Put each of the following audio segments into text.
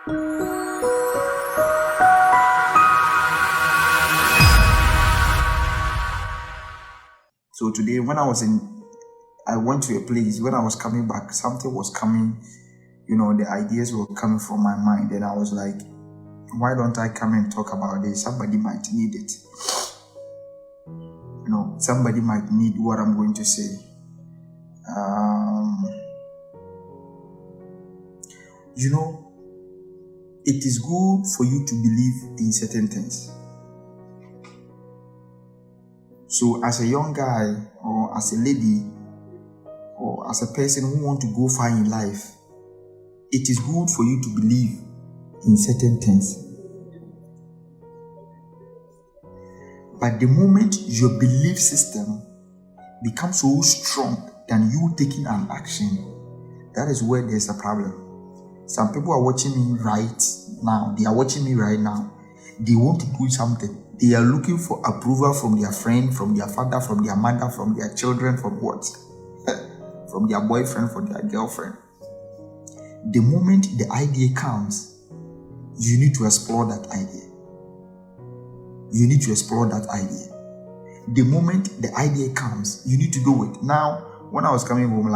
So today, I went to a place. When I was coming back, something was coming, the ideas were coming from my mind, and I was like, why don't I come and talk about this? Somebody might need it. Somebody might need what I'm going to say. It is good for you to believe in certain things. So as a young guy, or as a lady, or as a person who wants to go far in life, it is good for you to believe in certain things. But the moment your belief system becomes so strong than you taking an action, that is where there's a problem. Some people are watching me right now. They are watching me right now. They want to do something. They are looking for approval from their friend, from their father, from their mother, from their children, from what? From their boyfriend, from their girlfriend. The moment the idea comes, you need to explore that idea. You need to explore that idea. The moment the idea comes, you need to do it. Now, when I was coming home,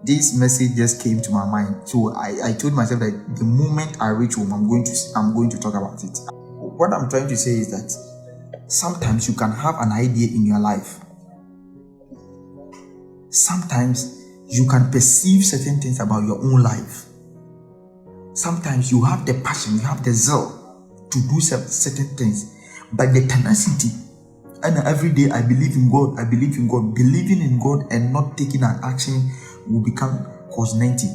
this message just came to my mind. So I told myself that the moment I reach home, I'm going to talk about it. What I'm trying to say is that sometimes you can have an idea in your life. Sometimes you can perceive certain things about your own life. Sometimes you have the passion, you have the zeal to do certain things. But the tenacity, and every day I believe in God, believing in God and not taking an action will become cause 90.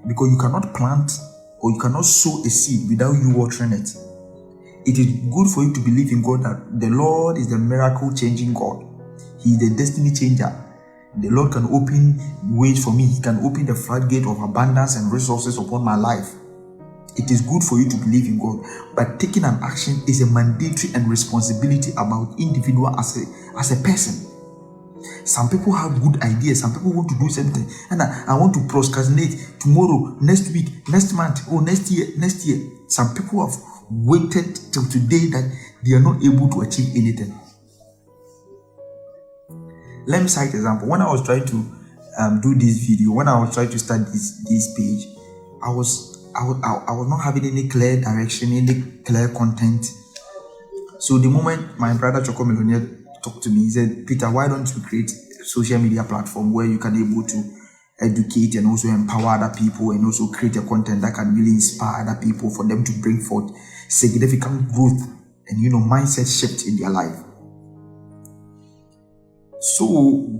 Because you cannot plant or you cannot sow a seed without you watering it. It is good for you to believe in God that the Lord is the miracle changing God. He is the destiny changer. The Lord can open ways for me. He can open the floodgate of abundance and resources upon my life. It is good for you to believe in God. But taking an action is a mandatory and responsibility about individual as a person. Some people have good ideas. Some people want to do something. And I want to procrastinate tomorrow, next week, next month, or next year. Some people have waited till today that they are not able to achieve anything. Let me cite an example. When I was trying to do this video, when I was trying to start this page, I was not having any clear direction, any clear content. So the moment my brother Choco Millionaire talked to me, he said, Peter, why don't you create a social media platform where you can be able to educate and also empower other people and also create a content that can really inspire other people for them to bring forth significant growth and mindset shift in their life. So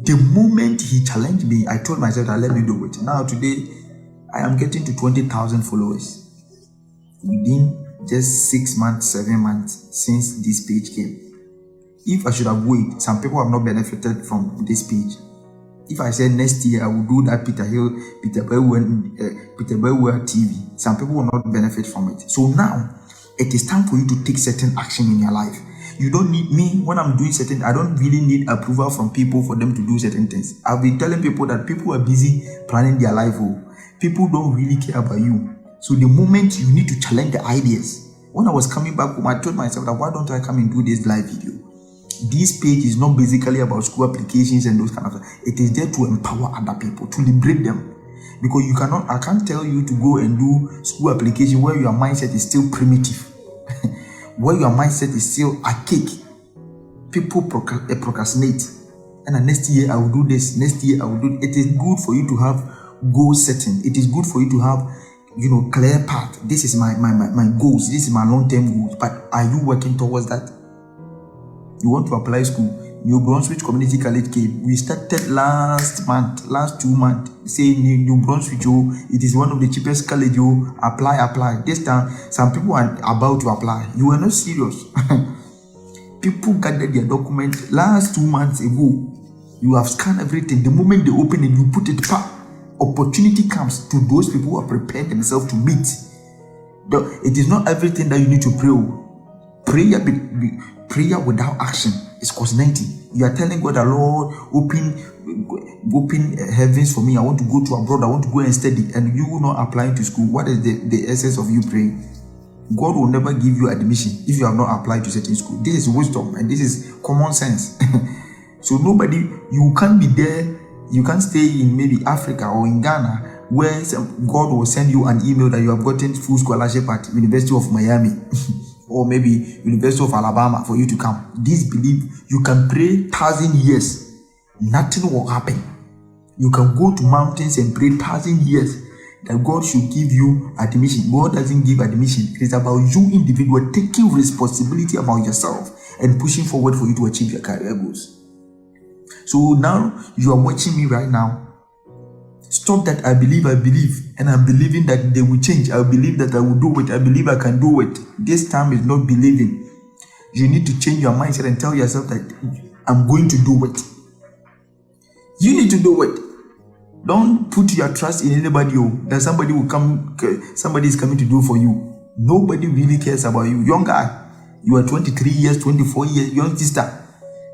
the moment he challenged me, I told myself that let me do it. Now today, I am getting to 20,000 followers within just 6 months, 7 months since this page came. If I should have waited, some people have not benefited from this page. If I said next year I will do that Peter Bewe TV, some people will not benefit from it. So now it is time for you to take certain action in your life. You don't need me when I'm doing certain. I don't really need approval from people for them to do certain things. I've been telling people that people are busy planning their life. People don't really care about you. So the moment you need to challenge the ideas. When I was coming back home, I told myself that why don't I come and do this live video? This page is not basically about school applications and those kind of things. It is there to empower other people, to liberate them. Because I can't tell you to go and do school application where your mindset is still primitive, where your mindset is still archaic. People procrastinate. And then next year I will do this, next year I will do it. It is good for you to have goal setting. It is good for you to have clear path. This is my goals, this is my long-term goals. But are you working towards that? You want to apply school, New Brunswick Community College came. We started last 2 months, saying New Brunswick, it is one of the cheapest college, apply. This time, some people are about to apply. You are not serious. People gathered their document last 2 months ago. You have scanned everything. The moment they open it, you put it back. Opportunity comes to those people who are prepared themselves to meet. It is not everything that you need to pray. Prayer without action is cause 90. You are telling God, the Lord, open heavens for me. I want to go to abroad. I want to go and study. And you not applying to school. What is the essence of you praying? God will never give you admission if you have not applied to certain school. This is wisdom and this is common sense. So nobody, you can't be there. You can't stay in maybe Africa or in Ghana where God will send you an email that you have gotten full scholarship at University of Miami or maybe University of Alabama for you to come. This belief, you can pray 1,000 years, nothing will happen. You can go to mountains and pray 1,000 years that God should give you admission. God doesn't give admission. It is about you individual taking responsibility about yourself and pushing forward for you to achieve your career goals. So now you are watching me right now. Stop that I believe, and I'm believing that they will change. I believe that I will do it. I believe I can do it. This time is not believing. You need to change your mindset and tell yourself that I'm going to do it. You need to do it. Don't put your trust in anybody that somebody will come, somebody is coming to do for you. Nobody really cares about you. Young guy, you are 23 years, 24 years, young sister.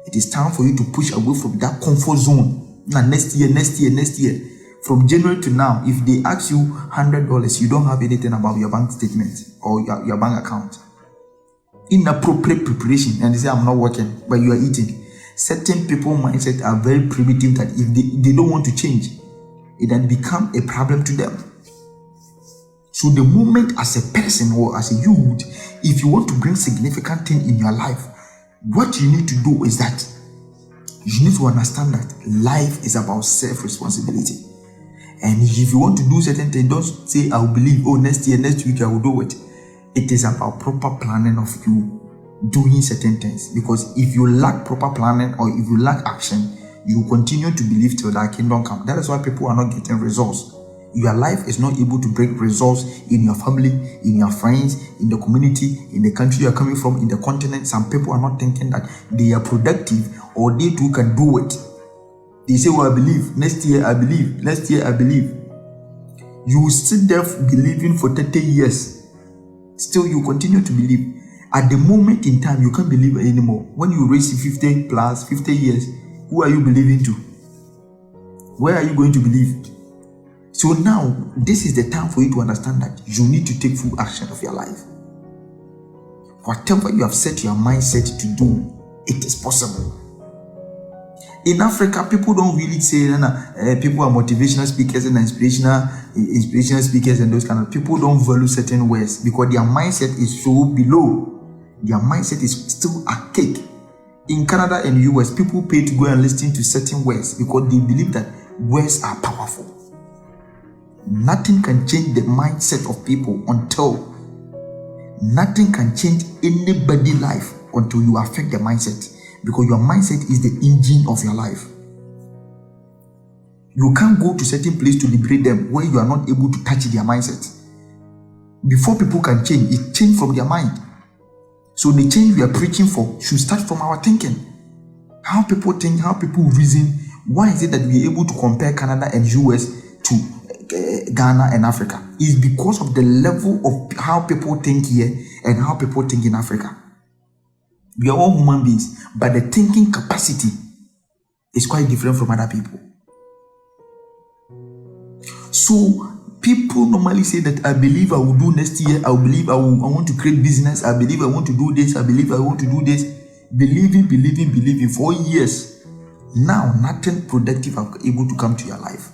It is time for you to push away from that comfort zone. Now, next year. From January to now, if they ask you $100, you don't have anything about your bank statement or your bank account. Inappropriate preparation, and they say, I'm not working, but you are eating. Certain people mindset are very primitive that if they don't want to change, it then become a problem to them. So the moment as a person or as a youth, if you want to bring significant thing in your life, what you need to do is that you need to understand that life is about self-responsibility. And if you want to do certain things, don't say, I'll believe, next week I will do it. It is about proper planning of you doing certain things. Because if you lack proper planning or if you lack action, you continue to believe till that kingdom come. That is why people are not getting results. Your life is not able to bring results in your family, in your friends, in the community, in the country you are coming from, in the continent. Some people are not thinking that they are productive or they too can do it. They say, I believe. Next year, I believe. Next year, I believe. You will sit there believing for 30 years. Still, you continue to believe. At the moment in time, you can't believe anymore. When you reach 50 years, who are you believing to? Where are you going to believe? So now, this is the time for you to understand that you need to take full action of your life. Whatever you have set your mindset to do, it is possible. In Africa, people don't really say people are motivational speakers and inspirational speakers and those kind of people don't value certain words because their mindset is so below. Their mindset is still archaic. In Canada and US, people pay to go and listen to certain words because they believe that words are powerful. Nothing can change the mindset of people until nothing can change anybody's life until you affect the mindset. Because your mindset is the engine of your life. You can't go to certain place to liberate them where you are not able to touch their mindset. Before people can change, it changes from their mind. So the change we are preaching for should start from our thinking. How people think, how people reason. Why is it that we are able to compare Canada and US to Ghana and Africa? It's because of the level of how people think here and how people think in Africa. We are all human beings, but the thinking capacity is quite different from other people. So people normally say that I believe I will do next year, I believe I want to create business, I believe I want to do this, I believe I want to do this. Believing for years. Now nothing productive is able to come to your life.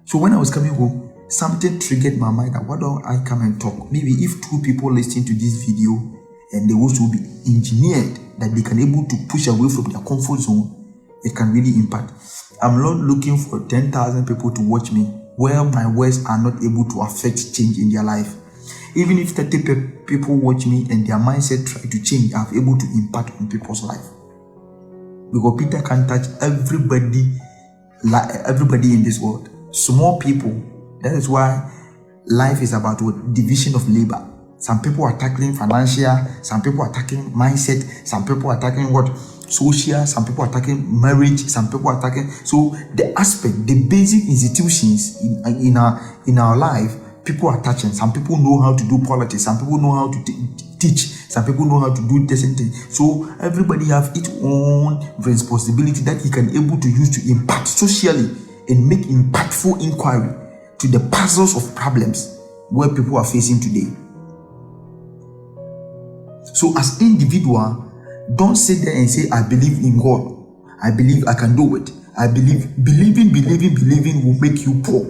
So when I was coming home, something triggered my mind that why don't I come and talk? Maybe if 2 people listen to this video and they also be engineered that they can able to push away from their comfort zone, it can really impact. I'm not looking for 10,000 people to watch me where my words are not able to affect change in their life. Even if 30 people watch me and their mindset try to change, I'm able to impact on people's life. Because Peter can touch everybody in this world. Small people. That is why life is about division of labor. Some people are tackling financial, some people are tackling mindset, some people are tackling social, some people are tackling marriage, some people are tackling. So the aspect, the basic institutions in our life, people are touching. Some people know how to do politics, some people know how to teach. Some people know how to do certain things. So everybody have its own responsibility that he can able to use to impact socially and make impactful inquiry to the puzzles of problems where people are facing today. So as individual, don't sit there and say, I believe in God. I believe I can do it. I believe. Believing will make you poor.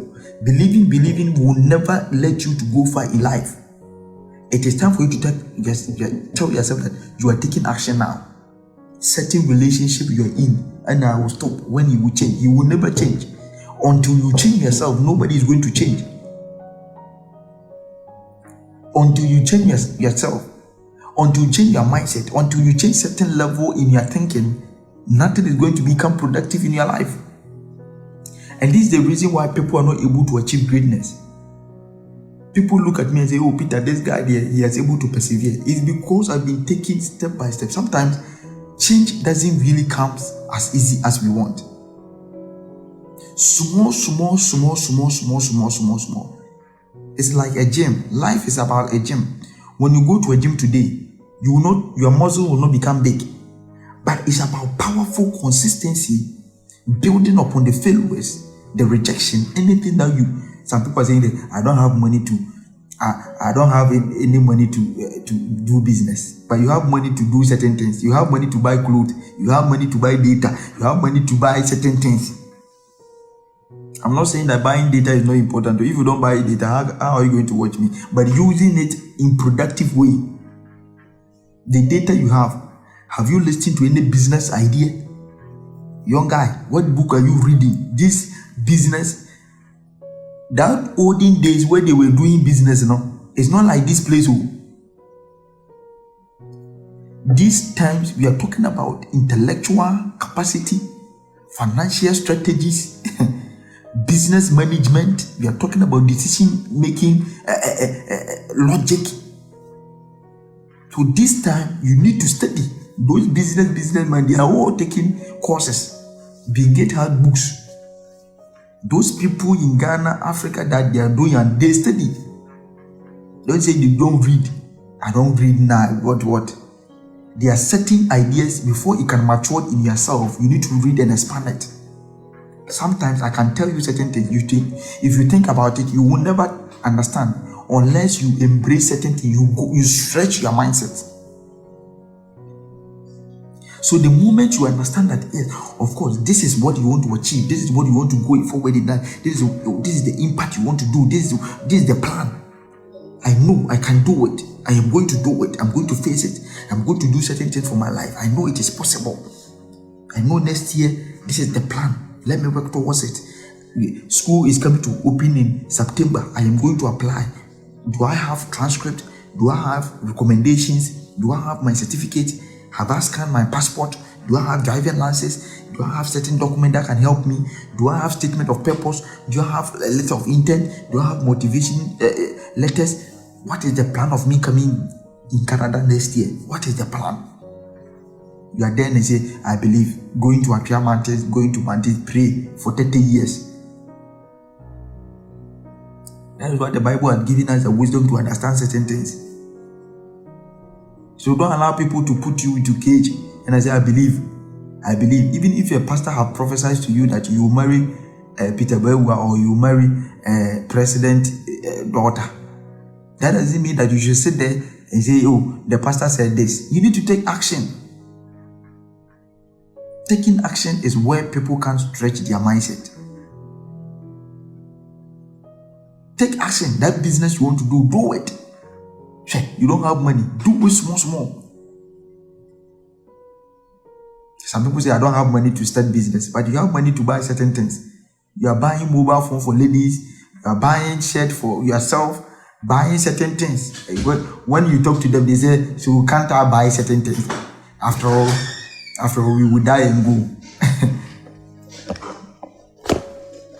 Believing will never let you to go far in life. It is time for you to tell yourself that you are taking action now. Certain relationship you are in, and I will stop when you will change. You will never change. Until you change yourself, nobody is going to change. Until you change yourself, until you change your mindset, until you change certain level in your thinking, nothing is going to become productive in your life. And this is the reason why people are not able to achieve greatness. People look at me and say, oh, Peter, this guy there, he is able to persevere. It's because I've been taking step by step. Sometimes change doesn't really come as easy as we want. Small. It's like a gym. Life is about a gym. When you go to a gym today, you will not, your muscle will not become big. But it's about powerful consistency, building upon the failures, the rejection, anything that you. Some people are saying that I don't have money to, I don't have any money to do business. But you have money to do certain things. You have money to buy clothes. You have money to buy data. You have money to buy certain things. I'm not saying that buying data is not important. If you don't buy data, how are you going to watch me? But using it in productive way. The data you have you listened to any business idea? Young guy, what book are you reading? This business, that olden days where they were doing business, it's not like this place. These times we are talking about intellectual capacity, financial strategies, business management. We are talking about decision making, logic. So this time you need to study. Those businessmen, they are all taking courses. They get hard books. Those people in Ghana, Africa, that they are doing and they study. Don't say they don't read. I don't read now. What? There are certain ideas before it can mature in yourself. You need to read and expand it. Sometimes I can tell you certain things. You think, if you think about it, you will never understand unless you embrace certain things. You stretch your mindset. So the moment you understand that, yes, of course, this is what you want to achieve, this is what you want to go forward in that, this is the impact you want to do, this is the plan. I know I can do it. I am going to do it. I'm going to face it. I'm going to do certain things for my life. I know it is possible. I know next year, this is the plan. Let me work towards it. School is coming to open in September. I am going to apply. Do I have transcript? Do I have recommendations? Do I have my certificate? Have I scanned my passport? Do I have driving license? Do I have certain document that can help me? Do I have statement of purpose? Do I have a letter of intent? Do I have motivation letters? What is the plan of me coming in Canada next year? What is the plan? You are there and say, I believe, going to Accra Mountains, going to mountains, pray for 30 years. That is what the Bible has given us, the wisdom to understand certain things. So don't allow people to put you into cage. And I say, I believe. Even if a pastor have prophesied to you that you will marry Peter Bewa or you will marry president daughter, that doesn't mean that you should sit there and say, oh, the pastor said this. You need to take action. Taking action is where people can stretch their mindset. Take action. That business you want to do it. You don't have money, do it small. Some people say, I don't have money to start business, but you have money to buy certain things. You are buying mobile phone for ladies, you are buying shirt for yourself, buying certain things. When you talk to them, they say, so can't I buy certain things? After all, we will die and go.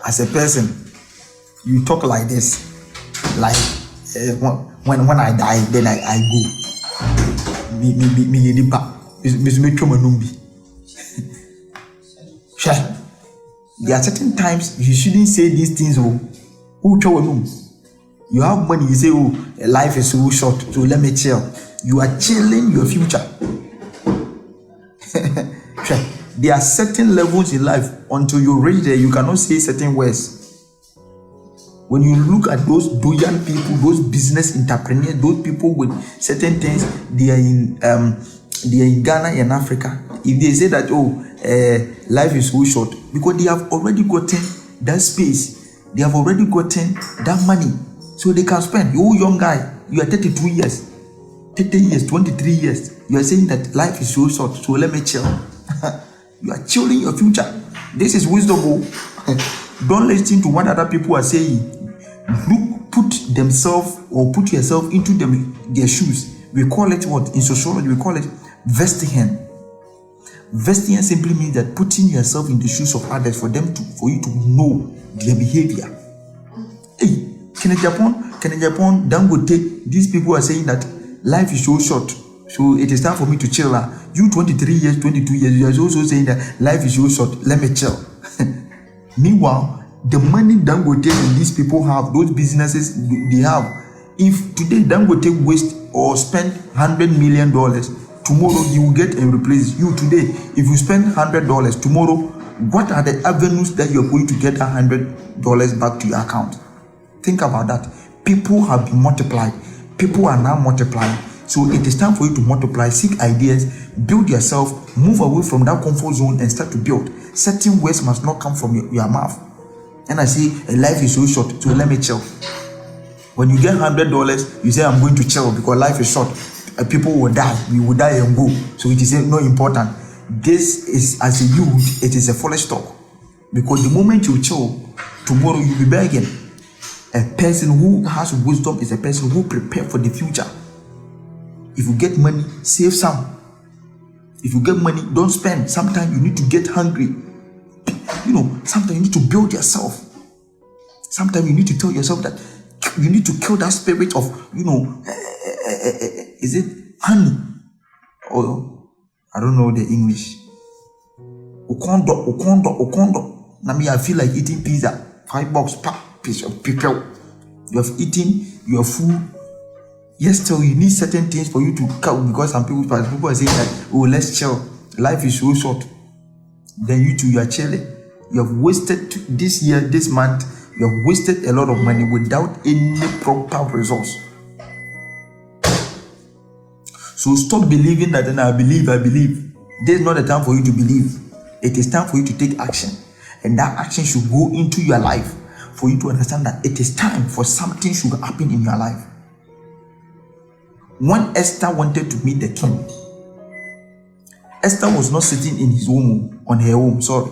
As a person, you talk like this, like when I die, then I go. There are certain times you shouldn't say these things. You have money, you say, oh, life is so short, so let me chill. You are chilling your future. There are certain levels in life. Until you reach there, you cannot say certain words. When you look at those young people, those business entrepreneurs, those people with certain things, they are in Ghana and Africa. If they say that, oh, life is so short, because they have already gotten that space, they have already gotten that money, so they can spend. You young guy, you are 32 years, 30 years, 23 years, you are saying that life is so short, so let me chill. You are chilling your future. This is wisdom. Don't listen to what other people are saying. Put themselves or put yourself into their shoes. We call it what? In sociology, we call it vesting. Vesting simply means that putting yourself in the shoes of others for you to know their behavior. Hey, Japan, Dangote, these people are saying that life is so short, so it is time for me to chill. You 23 years, 22 years, you are also saying that life is so short, let me chill. Meanwhile, the money Dangote and these people have, those businesses they have, if today Dangote waste or spend $100 million, tomorrow he will get and replace you. Today, if you spend $100, tomorrow, what are the avenues that you're going to get $100 back to your account? Think about that. People have been multiplied. People are now multiplying. So it is time for you to multiply, seek ideas, build yourself, move away from that comfort zone and start to build. Certain words must not come from your mouth. And I say, life is so short, so let me chill. When you get $100, you say, I'm going to chill because life is short. People will die. We will die and go. So it is not important. This is, as a youth, it is a foolish talk. Because the moment you chill, tomorrow you'll be begging. A person who has wisdom is a person who prepares for the future. If you get money, save some. If you get money, don't spend. Sometimes you need to get hungry. Sometimes you need to build yourself. Sometimes you need to tell yourself that you need to kill that spirit of, is it honey? Or I don't know the English. Okondo. Now me, I feel like eating pizza. $5 per piece of people. You have eaten your food. Yes, still you need certain things for you to cut, because some people are saying that, oh, let's chill. Life is so short. Then you are chilling. You have wasted this year, this month, you have wasted a lot of money without any proper results. So stop believing that, and I believe. This is not the time for you to believe. It is time for you to take action. And that action should go into your life for you to understand that it is time for something should happen in your life. When Esther wanted to meet the king, Esther was not sitting in his home, on her home, sorry.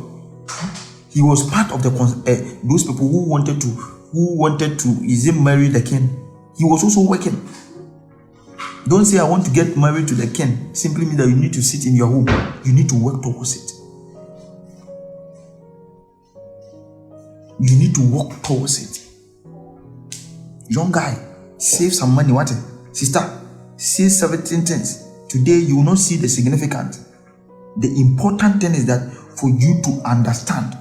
He was part of those people who wanted to marry the king. He was also working. Don't say I want to get married to the king. Simply means that you need to sit in your home. You need to work towards it. You need to work towards it. Young guy, save some money. What? Sister, save 17 things. Today you will not see the significance. The important thing is that for you to understand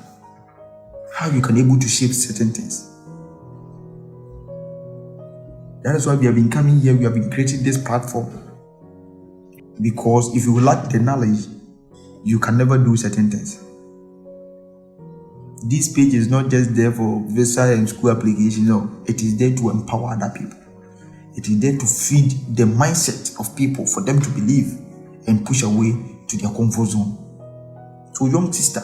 how you can able to shape certain things. That is why we have been coming here. We have been creating this platform. Because if you lack the knowledge, you can never do certain things. This page is not just there for visa and school application. No, it is there to empower other people. It is there to feed the mindset of people for them to believe and push away to their comfort zone. So, young sister,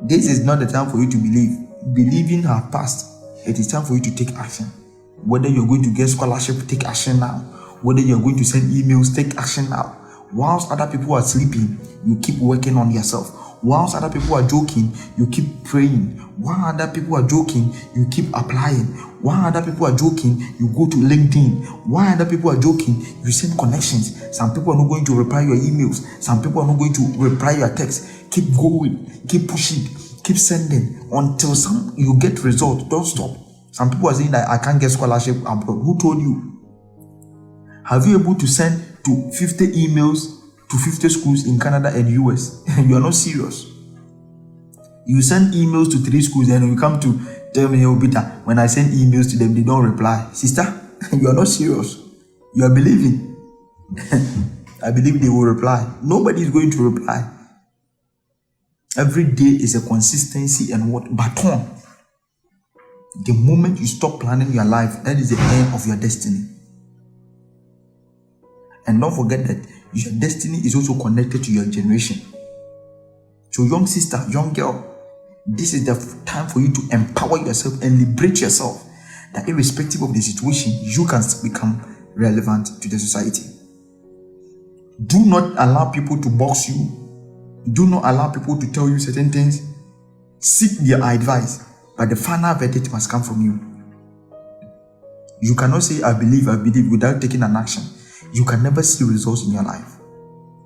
this is not the time for you to believe. Believing has passed. It is time for you to take action. Whether you're going to get scholarship, take action now. Whether you're going to send emails, take action now. Whilst other people are sleeping, you keep working on yourself. Whilst other people are joking, you keep praying. While other people are joking, you keep applying. While other people are joking, you go to LinkedIn. While other people are joking, you send connections. Some people are not going to reply your emails. Some people are not going to reply your texts. Keep going, keep pushing, keep sending until you get results. Don't stop. Some people are saying that I can't get scholarship abroad. Who told you? Have you able to send to 50 emails to 50 schools in Canada and US? You are not serious. You send emails to 3 schools and you come to tell me, oh Peter, when I send emails to them, they don't reply. Sister, you are not serious. You are believing. I believe they will reply. Nobody is going to reply. Every day is a consistency and what? Baton. The moment you stop planning your life, that is the end of your destiny. And don't forget that your destiny is also connected to your generation. So young sister, young girl, this is the time for you to empower yourself and liberate yourself, that irrespective of the situation, you can become relevant to the society. Do not allow people to box you. Do not allow people to tell you certain things. Seek their advice, but the final verdict must come from you. You cannot say, I believe, without taking an action. You can never see results in your life.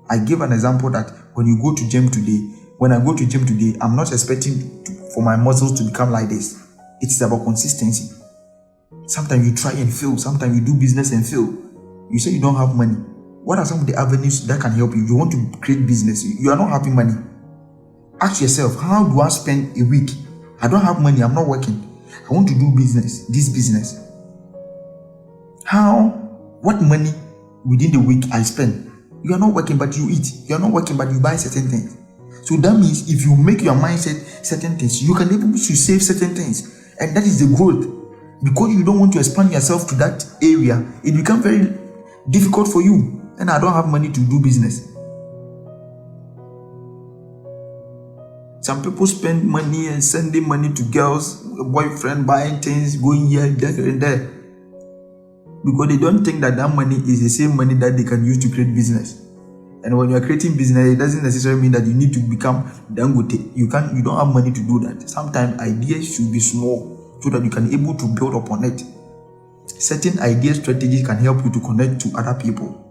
I give an example that when you go to gym today, when I go to gym today, I'm not expecting for my muscles to become like this. It's about consistency. Sometimes you try and fail. Sometimes you do business and fail. You say you don't have money. What are some of the avenues that can help you? You want to create business. You are not having money. Ask yourself, how do I spend a week? I don't have money. I'm not working. I want to do business. This business. What money within the week I spend? You are not working, but you eat. You are not working, but you buy certain things. So that means if you make your mindset certain things, you can be able to save certain things. And that is the growth. Because you don't want to expand yourself to that area, it becomes very difficult for you. And I don't have money to do business. Some people spend money and sending money to girls, a boyfriend, buying things, going here, there, and there. Because they don't think that money is the same money that they can use to create business. And when you're creating business, it doesn't necessarily mean that you need to become Dangote. You don't have money to do that. Sometimes ideas should be small so that you can be able to build upon it. Certain idea strategies can help you to connect to other people.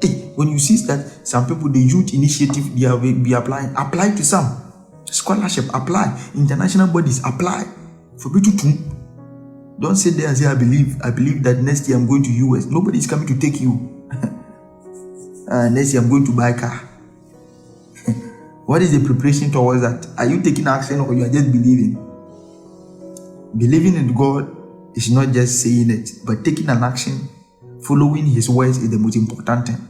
Hey, when you see that some people, the youth initiative, they will be apply to some. Scholarship, apply. International bodies, apply. For people to don't sit there and say, I believe that next year I'm going to US. Nobody is coming to take you. Next year I'm going to buy a car. What is the preparation towards that? Are you taking action or you are just believing? Believing in God is not just saying it, but taking an action, following His words is the most important thing.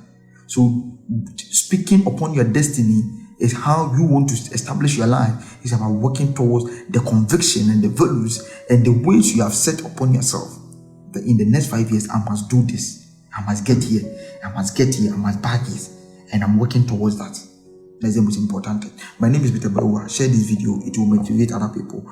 So speaking upon your destiny is how you want to establish your life. It's about working towards the conviction and the values and the ways you have set upon yourself. That in the next 5 years, I must do this. I must get here. I must get here. I must bag this. And I'm working towards that. That's the most important thing. My name is Peter Bawa. Share this video. It will motivate other people.